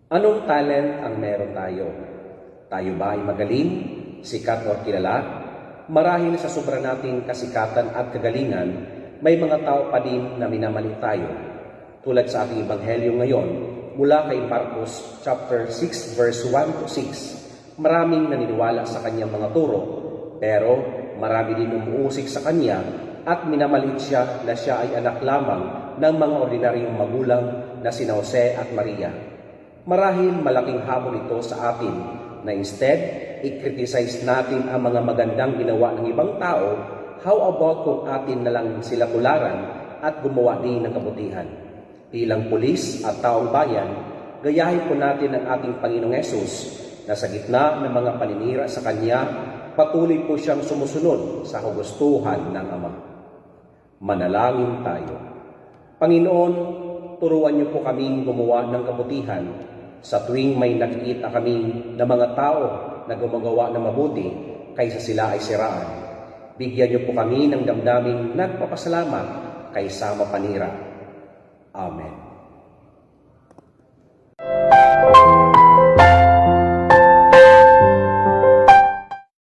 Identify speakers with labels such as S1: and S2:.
S1: Anong talent ang meron tayo? Tayo ba ay magaling, sikat o kilala? Marahil sa sobra nating kasikatan at kagalingan, may mga tao pa din na minamali tayo. Tulad sa ating ebanghelyo ngayon, mula kay Marcos chapter 6 verse 1 to 6, maraming naniniwala sa kanyang mga turo, pero marami din umuusik sa kanya at minamalit siya na siya ay anak lamang ng mga ordinaryong magulang na sina Jose at Maria. Marahil malaking hamon ito sa atin na instead, i-criticize natin ang mga magandang ginawa ng ibang tao. How about kung atin na lang sila tularan at gumawa din ng kabutihan? Bilang pulis at taong bayan, gayahin po natin ang ating Panginoong Hesus na sa gitna ng mga paninira sa Kanya, patuloy po siyang sumusunod sa kagustuhan ng Ama. Manalangin tayo. Panginoon, turuan niyo po kaming gumawa ng kabutihan sa tuwing may nakikita kami na mga tao na gumagawa ng mabuti kaysa sila ay siraan. Bigyan niyo po kami ng damdaming nagpapasalamat kaysa mapanira. Amen.